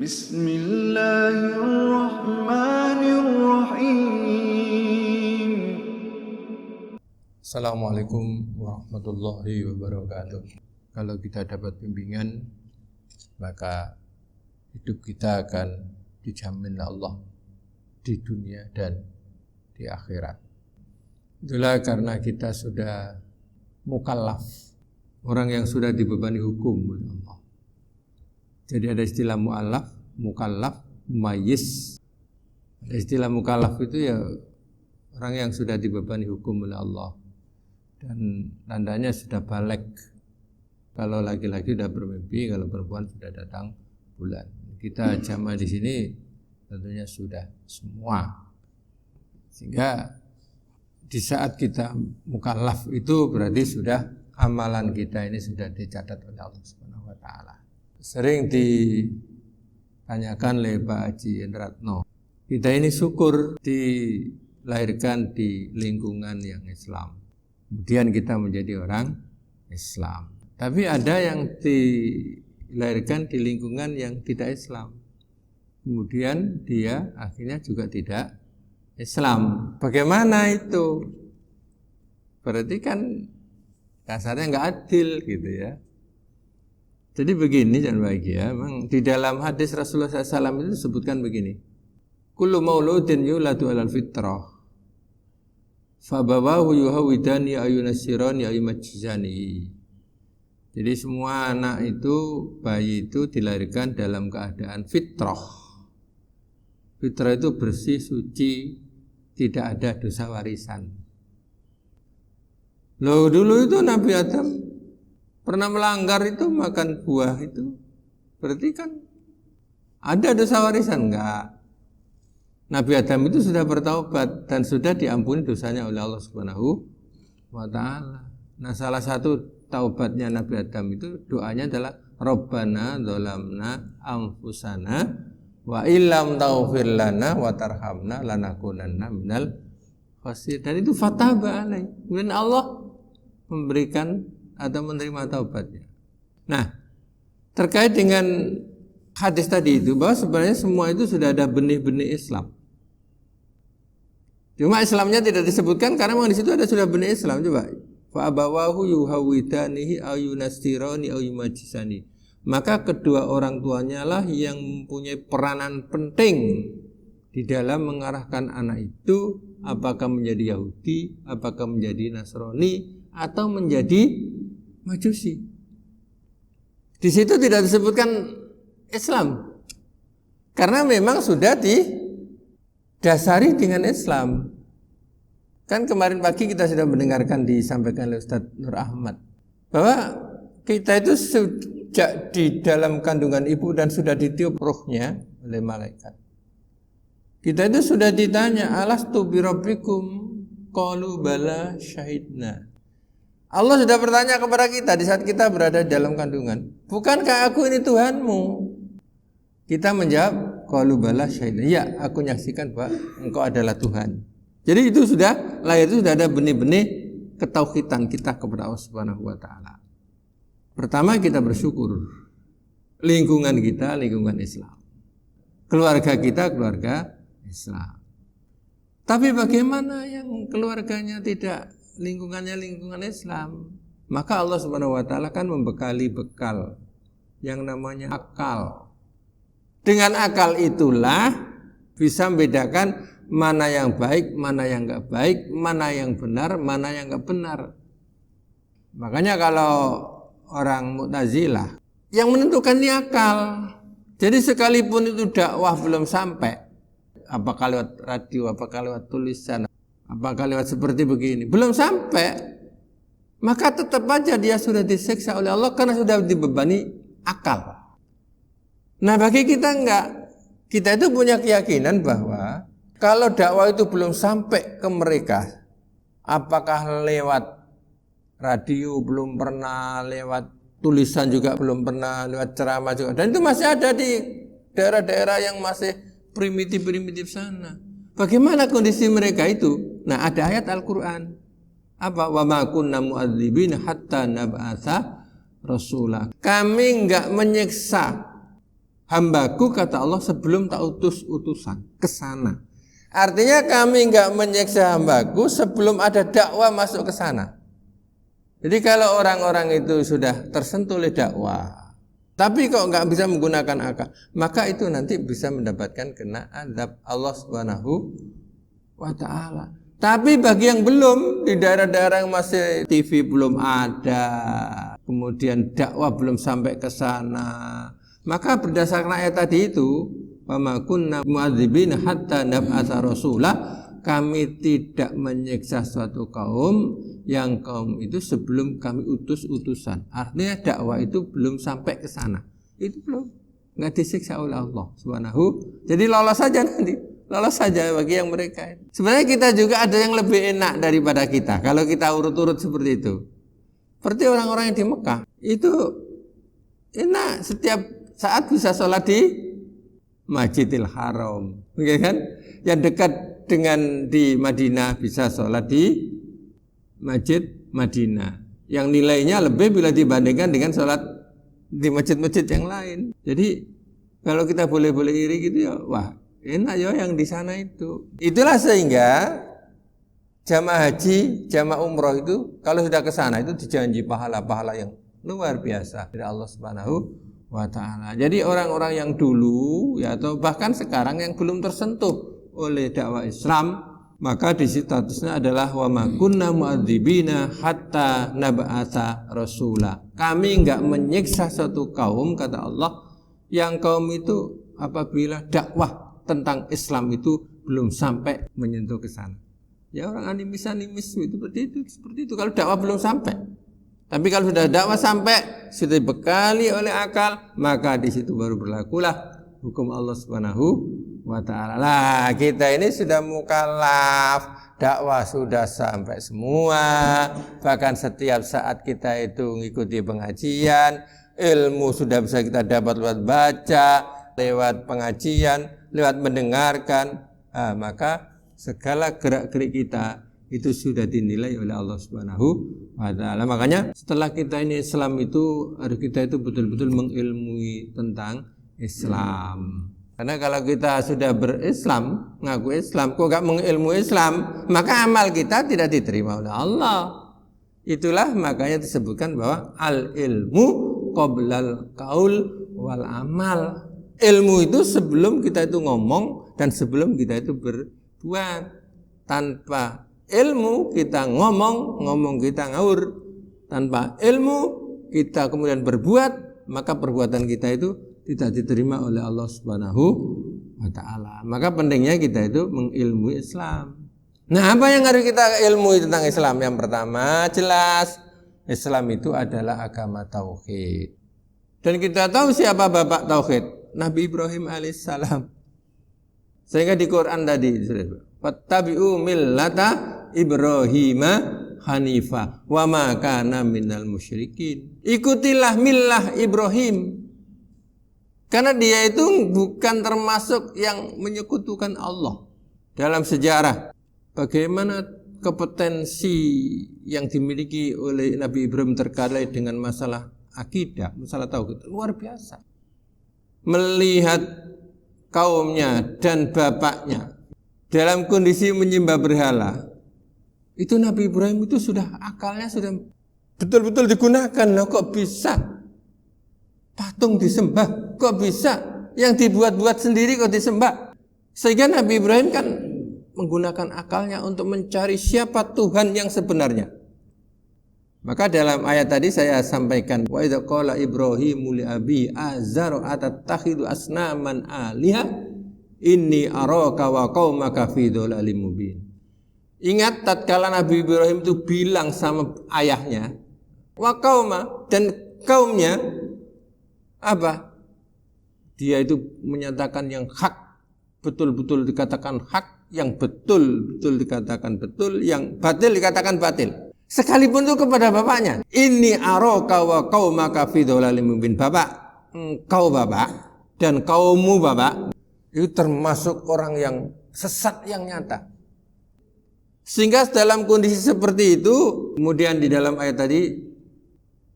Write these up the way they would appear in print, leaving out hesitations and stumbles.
Bismillahirrahmanirrahim. Assalamualaikum warahmatullahi wabarakatuh. Kalau kita dapat bimbingan, maka hidup kita akan dijamin Allah di dunia dan di akhirat. Itulah karena kita sudah mukallaf, orang yang sudah dibebani hukum oleh Allah. Jadi ada istilah mu'allaf, mukallaf, mumayyiz. Ada istilah mukallaf itu ya orang yang sudah dibebani hukum oleh Allah dan tandanya sudah balik. Kalau laki-laki sudah bermimpi, kalau perempuan sudah datang bulan. Kita jamaah di sini tentunya sudah semua. Sehingga di saat kita mukallaf itu berarti sudah amalan kita ini sudah dicatat oleh Allah Subhanahu wa taala. Sering ditanyakan oleh Pak Haji Endratno, kita ini syukur dilahirkan di lingkungan yang Islam. Kemudian kita menjadi orang Islam. Tapi ada yang dilahirkan di lingkungan yang tidak Islam. Kemudian dia akhirnya juga tidak Islam. Bagaimana itu? Berarti kan kasarnya nggak adil gitu ya. Jadi begini dan bahagia, memang di dalam hadis Rasulullah SAW itu disebutkan begini. Kullu mauludin yuladu alal fitrah, fabawahu yuhawidani ayunasirani ayumajizani. Jadi semua anak itu, bayi itu dilahirkan dalam keadaan fitrah. Fitrah itu bersih, suci, tidak ada dosa warisan. Loh dulu itu Nabi Adam pernah melanggar itu, makan buah itu, berarti kan ada dosa warisan? Enggak. Nabi Adam itu sudah bertaubat dan sudah diampuni dosanya oleh Allah Subhanahu wa taala. Nah, salah satu taubatnya Nabi Adam itu doanya adalah Rabbana dzalamna anfusana wa illam taghfir lana wa tarhamna lanakunanna minal khasirin. Dan itu fataba alaihi. Kemudian Allah memberikan atau menerima taubatnya. Nah, terkait dengan hadis tadi itu, bahwa sebenarnya semua itu sudah ada benih-benih Islam. Cuma Islamnya tidak disebutkan karena memang di situ ada sudah benih Islam. Coba, fa abawahu yuhawidanihi ayunastirani ayumajisani. Maka kedua orang tuanya lah yang mempunyai peranan penting di dalam mengarahkan anak itu apakah menjadi Yahudi, apakah menjadi Nasrani, atau menjadi Majusi. Di situ tidak disebutkan Islam, karena memang sudah didasari dengan Islam. Kan kemarin pagi kita sudah mendengarkan disampaikan oleh Ustaz Nur Ahmad bahwa kita itu sejak di dalam kandungan ibu dan sudah ditiup ruhnya oleh malaikat. Kita itu sudah ditanya, alastu birabbikum? Qalu bala syahidna. Allah sudah bertanya kepada kita di saat kita berada dalam kandungan, bukankah aku ini Tuhanmu? Kita menjawab, qalu bala syahidna. Ya, aku menyaksikan bahwa engkau adalah Tuhan. Jadi itu sudah, lahir itu sudah ada benih-benih ketauhidan kita kepada Allah Subhanahu wa taala. Pertama kita bersyukur. Lingkungan kita lingkungan Islam. Keluarga kita keluarga Islam. Tapi bagaimana yang keluarganya tidak lingkungannya lingkungan Islam? Maka Allah Subhanahu wa taala kan membekali bekal yang namanya akal. Dengan akal itulah bisa membedakan mana yang baik, mana yang enggak baik, mana yang benar, mana yang enggak benar. Makanya kalau orang Mu'tazilah yang menentukan ini akal. Jadi sekalipun itu dakwah belum sampai, apakah lewat radio, apakah lewat tulisan, apakah lewat seperti begini, belum sampai, maka tetap aja dia sudah disiksa oleh Allah karena sudah dibebani akal. Nah bagi kita enggak, kita itu punya keyakinan bahwa kalau dakwah itu belum sampai ke mereka, apakah lewat radio belum pernah, lewat tulisan juga belum pernah, lewat ceramah juga, dan itu masih ada di daerah-daerah yang masih primitif-primitif sana. Bagaimana kondisi mereka itu? Nah, ada ayat Al-Qur'an. Apa? Wa ma kunna mu'adzibina hatta nab'atsa rasula. Kami enggak menyiksa hambaku kata Allah sebelum tak utus utusan ke sana. Artinya kami enggak menyiksa hambaku sebelum ada dakwah masuk ke sana. Jadi kalau orang-orang itu sudah tersentuh oleh dakwah, tapi kok enggak bisa menggunakan akal, maka itu nanti bisa mendapatkan kena azab Allah Subhanahu wa ta'ala. Tapi bagi yang belum, di daerah-daerah yang masih TV belum ada, kemudian dakwah belum sampai ke sana, maka berdasarkan ayat tadi itu, wa ma kunna mu'adzibina hatta nab'atsa rasulah, kami tidak menyiksa suatu kaum yang kaum itu sebelum kami utus utusan. Artinya dakwah itu belum sampai ke sana. Itu belum, enggak disiksa oleh Allah Subhanahu. Jadi lolos saja nanti. Lolos saja bagi yang mereka. Sebenarnya kita juga ada yang lebih enak daripada kita kalau kita urut-urut seperti itu. Seperti orang-orang yang di Mekah itu enak, setiap saat bisa sholat di Masjidil Haram, okay, kan? Yang dekat dengan di Madinah bisa sholat di Masjid Madinah. Yang nilainya lebih bila dibandingkan dengan sholat di masjid-masjid yang lain. Jadi kalau kita boleh-boleh iri gitu ya, wah enak ya yang di sana itu. Itulah sehingga jamaah haji, jamaah umroh itu kalau sudah ke sana itu dijanji pahala-pahala yang luar biasa dari Allah Subhanahu wa ta'ala. Jadi orang-orang yang dulu ya atau bahkan sekarang yang belum tersentuh oleh dakwah Islam, maka di statusnya adalah wa ma kunna mu'adzibina hatta nab'atsa rasula. Kami enggak menyiksa satu kaum kata Allah yang kaum itu apabila dakwah tentang Islam itu belum sampai menyentuh ke sana. Ya orang animis itu seperti itu kalau dakwah belum sampai. Tapi kalau sudah dakwah sampai, sudah dibekali oleh akal, maka di situ baru berlakulah hukum Allah Subhanahu wa ta'ala. Lah, kita ini sudah mukallaf, dakwah sudah sampai semua, bahkan setiap saat kita itu mengikuti pengajian, ilmu sudah bisa kita dapat lewat baca, lewat pengajian, lewat mendengarkan, maka segala gerak-gerik kita itu sudah dinilai oleh Allah Subhanahu wa ta'ala. Makanya setelah kita ini Islam itu harus kita itu betul-betul mengilmui tentang Islam. Karena kalau kita sudah berislam, ngaku Islam, kok gak mengilmui Islam, maka amal kita tidak diterima oleh Allah. Itulah makanya disebutkan bahwa al-ilmu qoblal qaul wal amal. Ilmu itu sebelum kita itu ngomong dan sebelum kita itu berbuat. Tanpa ilmu kita ngomong kita ngawur. Tanpa ilmu kita kemudian berbuat, maka perbuatan kita itu tidak diterima oleh Allah Subhanahu wa ta'ala. Maka pentingnya kita itu mengilmui Islam. Nah, apa yang harus kita ilmui tentang Islam? Yang pertama, jelas Islam itu adalah agama tauhid. Dan kita tahu siapa bapak tauhid? Nabi Ibrahim alaihissalam. Sehingga di Quran tadi, fattabi'u millata Ibrahim hanifa wa ma kana minal musyrikin. Ikutilah millah Ibrahim. Karena dia itu bukan termasuk yang menyekutukan Allah. Dalam sejarah, bagaimana kompetensi yang dimiliki oleh Nabi Ibrahim terkait dengan masalah akidah, masalah tauhid, luar biasa. Melihat kaumnya dan bapaknya dalam kondisi menyembah berhala, itu Nabi Ibrahim itu sudah akalnya sudah betul-betul digunakan. Loh, kok bisa patung disembah? Kok bisa yang dibuat-buat sendiri kok disembah? Sehingga Nabi Ibrahim kan menggunakan akalnya untuk mencari siapa Tuhan yang sebenarnya. Maka dalam ayat tadi saya sampaikan, wa idza qala Ibrahimu li abi azar atattakhidu asnaman aliha inni araka wa qaumaka fi dhalalin mubin. Ingat tatkala Nabi Ibrahim itu bilang sama ayahnya, wa qauma, dan kaumnya apa? Dia itu menyatakan yang hak, betul-betul dikatakan hak, yang betul-betul dikatakan betul, yang batil dikatakan batil. Sekalipun itu kepada bapaknya. Inni araka wa qaumaka fi dhalalin mubin. Bapak, engkau bapak dan kaummu bapak itu termasuk orang yang sesat yang nyata. Sehingga dalam kondisi seperti itu, kemudian di dalam ayat tadi,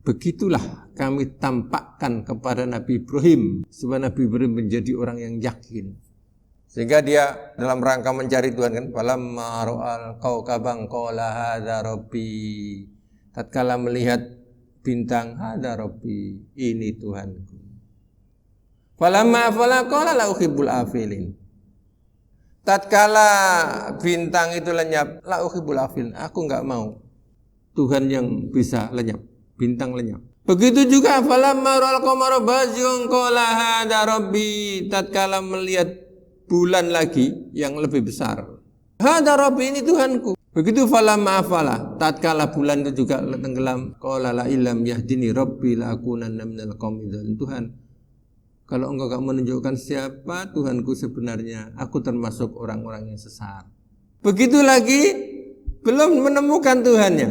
begitulah kami tampakkan kepada Nabi Ibrahim supaya Nabi Ibrahim menjadi orang yang yakin. Sehingga dia dalam rangka mencari Tuhan kan, falamma ra'al kaukabang qala hadza rabbi. Tatkala melihat bintang, hadza rabbi, ini Tuhanku. Falamma afala qala la uhibbul afilin. Tatkala bintang itu lenyap, la uhibbul afilin, aku enggak mau Tuhan yang bisa lenyap, bintang lenyap. Begitu juga falamma ra'al qamara bazighun qala hadza rabbi. Tatkala melihat bulan lagi yang lebih besar, hadza rabbi, ini Tuhanku. Begitu falamma afala, tatkala bulan itu juga tenggelam, qala la illam yahdini rabbi la akunanna minal qaumidz dzalimin. Tuhan, kalau engkau enggak menunjukkan siapa Tuhanku sebenarnya, aku termasuk orang-orang yang sesat. Begitu lagi belum menemukan Tuhannya,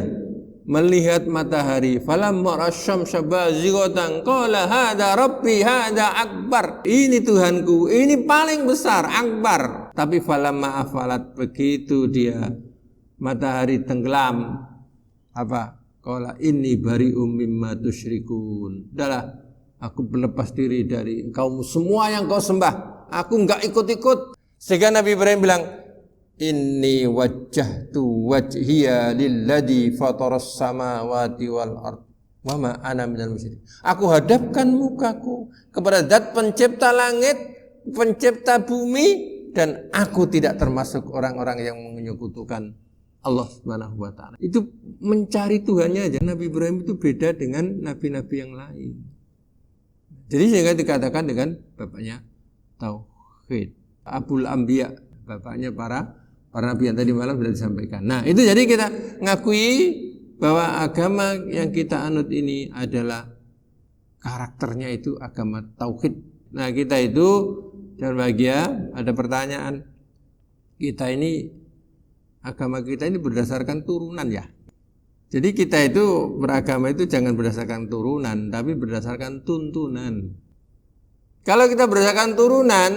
melihat matahari, falamma rasyamsa bazighatan qala hadza rabbi hadza akbar, ini Tuhanku, ini paling besar, akbar. Tapi falamma afalat, begitu dia matahari tenggelam, apa? Qala inni bari'um mimma tusyrikun. Adalah aku berlepas diri dari kaum semua yang kau sembah, aku enggak ikut-ikut. Sehingga Nabi Ibrahim bilang, inni wajjahtu wajhiya lilladzi fataras samawati wal ard wa ma ana minal musyrikin. Aku hadapkan mukaku kepada Zat pencipta langit, pencipta bumi, dan aku tidak termasuk orang-orang yang menyekutukan Allah Subhanahu wa taala. Itu mencari Tuhannya aja. Nabi Ibrahim itu beda dengan nabi-nabi yang lain. Jadi sehingga dikatakan dengan bapaknya tauhid, Abul Anbiya, bapaknya para nabi yang tadi malam sudah disampaikan. Nah, itu jadi kita ngakui bahwa agama yang kita anut ini adalah karakternya itu agama tauhid. Nah, kita itu jangan bahagia, ada pertanyaan. Kita ini, agama kita ini berdasarkan turunan ya. Jadi kita itu beragama itu jangan berdasarkan turunan, tapi berdasarkan tuntunan. Kalau kita berdasarkan turunan,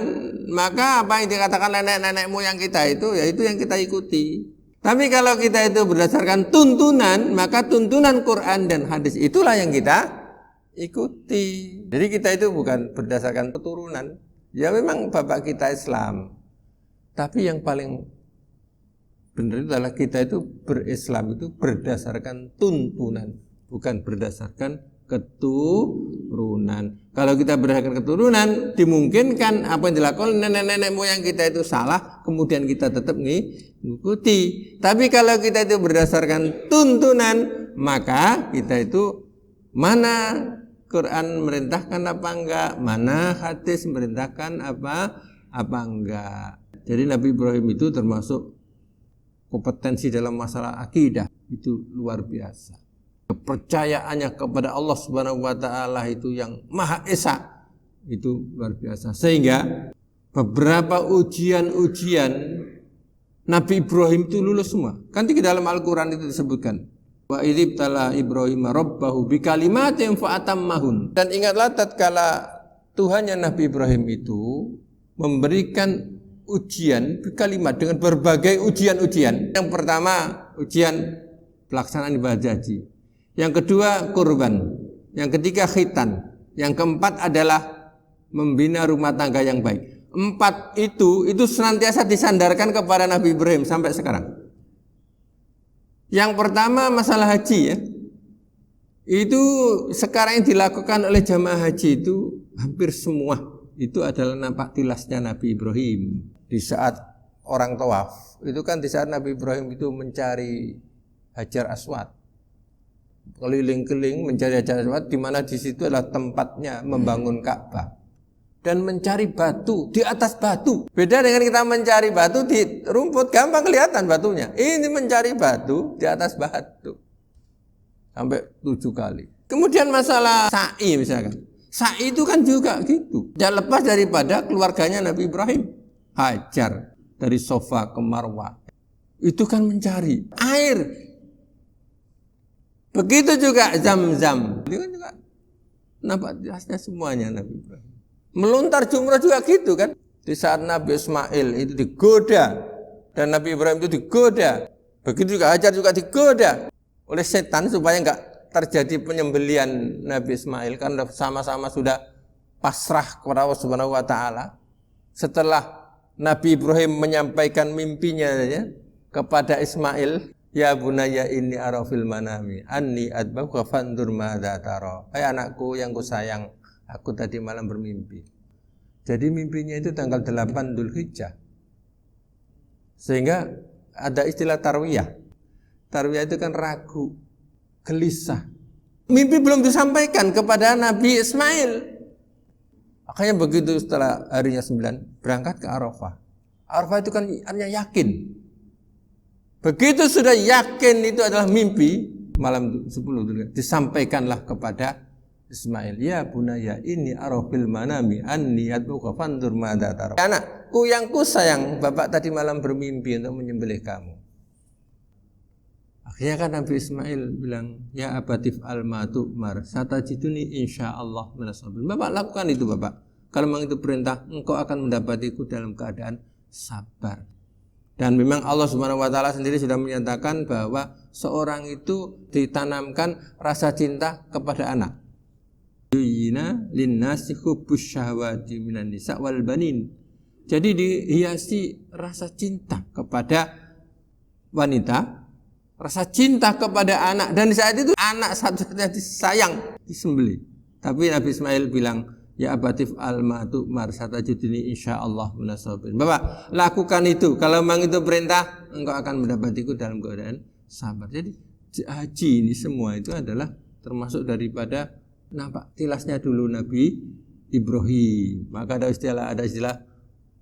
maka apa yang dikatakan nenek-nenek moyang kita itu, ya itu yang kita ikuti. Tapi kalau kita itu berdasarkan tuntunan, maka tuntunan Quran dan hadis itulah yang kita ikuti. Jadi kita itu bukan berdasarkan keturunan. Ya memang bapak kita Islam. Tapi yang paling benar adalah kita itu berislam itu berdasarkan tuntunan, bukan berdasarkan keturunan. Kalau kita berdasarkan keturunan, dimungkinkan apa yang dilakukan nenek-nenek moyang kita itu salah, kemudian kita tetap mengikuti. Tapi kalau kita itu berdasarkan tuntunan, maka kita itu mana Quran merintahkan apa enggak, mana hadis merintahkan apa enggak. Jadi Nabi Ibrahim itu termasuk kompetensi dalam masalah akidah itu luar biasa. Kepercayaannya kepada Allah Subhanahu wa taala itu yang Maha Esa itu luar biasa. Sehingga beberapa ujian-ujian Nabi Ibrahim itu lulus semua. Kan di dalam Al-Qur'an itu disebutkan, wa idzibtala Ibrahim rabbahu bikalimatin fa'atammahun. Dan ingatlah tatkala Tuhannya Nabi Ibrahim itu memberikan ujian kalimat dengan berbagai ujian-ujian. Yang pertama ujian pelaksanaan ibadah haji. Yang kedua kurban, yang ketiga khitan, yang keempat adalah membina rumah tangga yang baik. 4 itu senantiasa disandarkan kepada Nabi Ibrahim sampai sekarang. Yang pertama masalah haji ya. Itu sekarang yang dilakukan oleh jamaah haji itu hampir semua itu adalah nampak tilasnya Nabi Ibrahim. Di saat orang tawaf, itu kan di saat Nabi Ibrahim itu mencari Hajar Aswad, keliling-keliling mencari Hajar Aswad, di mana di situ adalah tempatnya membangun Ka'bah, dan mencari batu di atas batu. Beda dengan kita mencari batu di rumput, gampang kelihatan batunya. Ini mencari batu di atas batu sampai 7 kali. Kemudian masalah sa'i misalkan, sa'i itu kan juga gitu, tidak lepas daripada keluarganya Nabi Ibrahim. Hajar dari Sofa ke Marwah itu kan mencari air. Begitu juga Zam-Zam, itu kan juga nampak jelasnya semuanya Nabi Ibrahim. Melontar jumrah juga gitu kan. Di saat Nabi Ismail itu digoda dan Nabi Ibrahim itu digoda, begitu juga Hajar juga digoda oleh setan supaya enggak terjadi penyembelian Nabi Ismail kan sama-sama sudah pasrah kepada Allah Subhanahu wa taala. Setelah Nabi Ibrahim menyampaikan mimpinya ya, kepada Ismail, ya bunayya inni ara fil manami anni adbahuka fandur madza tara. Hai anakku yang kusayang, aku tadi malam bermimpi. Jadi mimpinya itu tanggal 8 Dzulhijjah. Sehingga ada istilah tarwiyah. Tarwiyah itu kan ragu, gelisah. Mimpi belum disampaikan kepada Nabi Ismail. Makanya begitu setelah harinya 9 berangkat ke Arafah. Arafah itu kan artinya yakin. Begitu sudah yakin itu adalah mimpi, malam 10 disampaikanlah kepada Ismail, ya bunayya inni ara fil manami anni adbuka fandur madza tara. Anakku yang kusayang, bapak tadi malam bermimpi untuk menyembelih kamu. Akhirnya kan Nabi Ismail bilang, ya abatif al-matu mar satajiduni insyaallah minas sabirin. Bapak lakukan itu bapak. Kalau memang itu perintah, engkau akan mendapatiku dalam keadaan sabar. Dan memang Allah Subhanahu wa taala sendiri sudah menyatakan bahwa seorang itu ditanamkan rasa cinta kepada anak. Yuyina linnasi hubbus syahwati minan nisa wal banin. Jadi dihiasi rasa cinta kepada wanita, rasa cinta kepada anak, dan di saat itu anak satu-satunya disayang, disembelih. Tapi Nabi Ismail bilang, ya abatif al-matu marsata judini insyaallah munasabirin. Bapak, lakukan itu. Kalau memang itu perintah, engkau akan mendapatiku dalam keadaan sabar. Jadi haji ini semua itu adalah termasuk daripada nampak tilasnya dulu Nabi Ibrahim. Maka ada istilah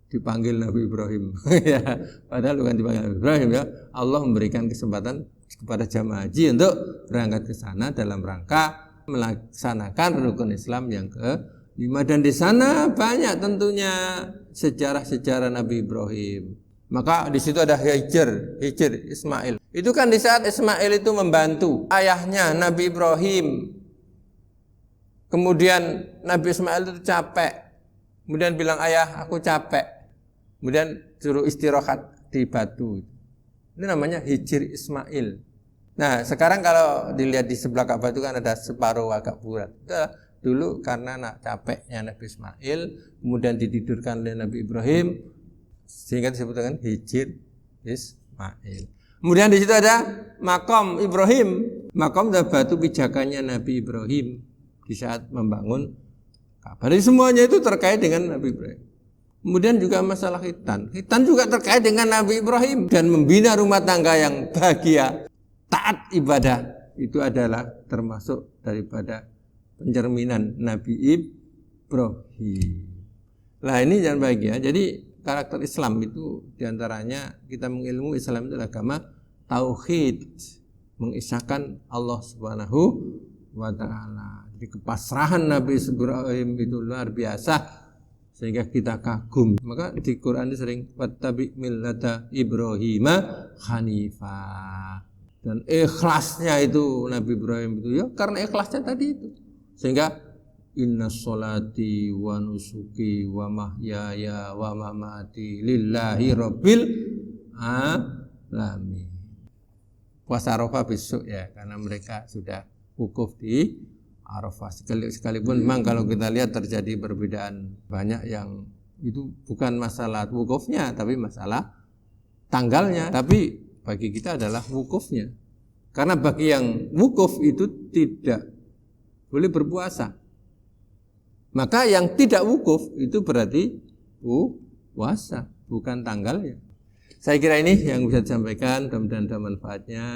dipanggil Nabi Ibrahim. Ya, padahal bukan dipanggil Nabi Ibrahim ya. Allah memberikan kesempatan kepada jamaah haji untuk berangkat ke sana dalam rangka melaksanakan rukun Islam yang ke-5, dan di sana banyak tentunya sejarah-sejarah Nabi Ibrahim. Maka di situ ada Hijr Ismail. Itu kan di saat Ismail itu membantu ayahnya Nabi Ibrahim. Kemudian Nabi Ismail itu capek. Kemudian bilang, ayah aku capek. Kemudian suruh istirahat di batu. Ini namanya Hijr Ismail. Nah sekarang kalau dilihat di sebelah Ka'bah itu kan ada separuh agak bulat. Dulu karena capeknya Nabi Ismail, kemudian ditidurkan oleh Nabi Ibrahim, sehingga disebut dengan Hijr Ismail. Kemudian di situ ada Maqam Ibrahim. Maqam adalah batu pijakannya Nabi Ibrahim di saat membangun Ka'bah. Jadi semuanya itu terkait dengan Nabi Ibrahim. Kemudian juga masalah khitan. Khitan juga terkait dengan Nabi Ibrahim, dan membina rumah tangga yang bahagia, taat ibadah, itu adalah termasuk daripada pencerminan Nabi Ibrahim. Nah ini jangan bahagia. Jadi karakter Islam itu diantaranya kita mengilmu Islam itu agama tauhid, mengisahkan Allah Subhanahu wa ta'ala. Jadi kepasrahan Nabi Ibrahim itu luar biasa sehingga kita kagum. Maka di Quran itu sering wattabi millata Ibrahima hanifah. Dan ikhlasnya itu Nabi Ibrahim itu ya karena ikhlasnya tadi itu. Sehingga inna sholati wa nusuki wa mahyaya wa mamati lillahi rabbil alamin. Puasa Arafah besok ya, karena mereka sudah wukuf di Arafah. Sekalipun memang kalau kita lihat terjadi perbedaan banyak yang itu bukan masalah wukufnya, tapi masalah tanggalnya. Tapi bagi kita adalah wukufnya. Karena bagi yang wukuf itu tidak boleh berpuasa. Maka yang tidak wukuf itu berarti puasa, bukan tanggalnya. Saya kira ini yang bisa disampaikan, mudah-mudahan ada manfaatnya.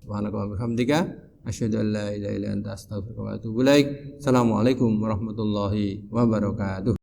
Subhanakallahumma wa bihamdika asyhadu an la ilaha illa anta astaghfiruka wa atubu ilaik. Assalamualaikum warahmatullahi wabarakatuh.